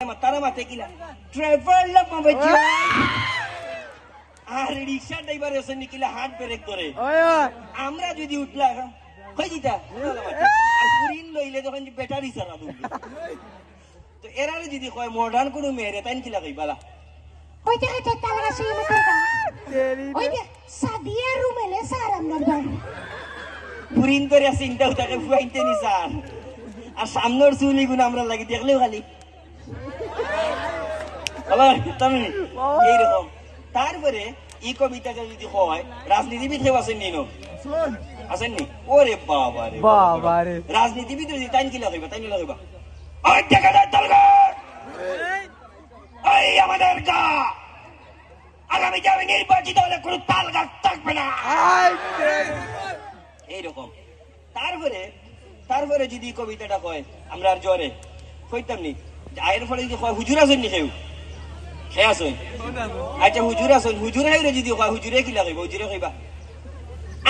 তারা মাতে কিনা ড্রাইভার লোক বাবা আর রিক্সা ড্রাইভার এসে নিকিলা হাত ব্রেক করে আমরা যদি উঠলা কই দিতা আর পুরিন লইলে যখন ব্যাটারি সারা দুবে তো এরারে যদি কয় মডার্ন কোন মেরে তাইন কিলা কইবালা ওই দেখে তো তালগা সেই মতন ওই যে সাদিয়া রুমেলে সারাম নাম্বার পুরিন করে চিন্তা উঠাকে ফুয়াইতে নি স্যার আর সামনের চুলি গুণ আমরা লাগি দেখলেও খালি আবার তুমি এইরকম তারপরে এই কবিতাটা যদি হয় রাজনীতিবিদ কেউ আছেন নি আসেননি ওরে বাবা রে বাবা রে রাজনীতিবিদ যদি তাইন কি লাগাইবা তাইন লাগাইবা ওই ঠিকাদার তালগার ওই আমাদের গা আগামী যাবে নির্বাচিত হলে কোনো তাল গাছ থাকবে না এইরকম তারপরে যদি কবিতাটা হয় আমরা আর জ্বরে কইতাম নি আয়ের ফলে যদি হয় হুজুর আসেন নি কেউ সে আসেন আচ্ছা হুজুর আসেন হুজুর হাইরে যদি হয় হুজুরে কি লাগাইবা হুজুরে কইবা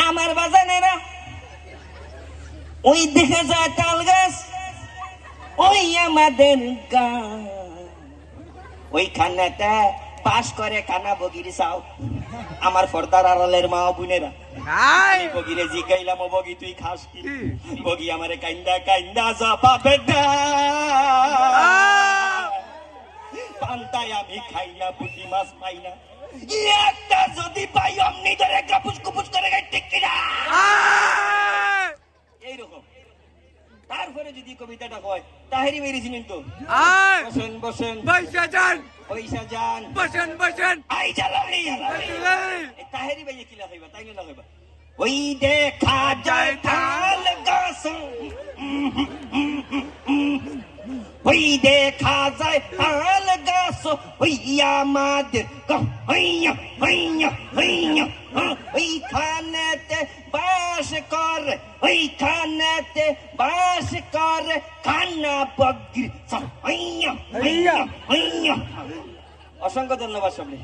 আমার বাজানেরা ওই দেখা যায় তাল গাছ ওই আমাদের গা ওইখানেতে পাশ করে কানা বগির চাও আমার ফর্দার আড়ালের মা বোনেরা বগিরে জিগাইলাম ও বগি তুই খাস কি বগি আমারে কাইন্দা কাইন্দা জবাবে পান্তায় আমি খাই না পুঁটি মাছ পাই না একটা যদি পাই অমনি ধরে কাপুস কুপুস করে ঠিক কিনা এইরকম তারপরে যদি কবিতাটা হয় তাহেরি বেরিয়েছিলেন তো বসেন বসেন পয়সা যান বসেন আই জ্বালালি তাহেরি বাইয়ে কি লাগাইবা তাই না লাগাইবা ওই দেখা যায় তাল গাছ ওই দেখা যায় তাল গাছ ওই আমাদের ওইখানেতে বাস করে ওইখানেতে বাস করে কান্না বগির অসংখ্য ধন্যবাদ সবলে।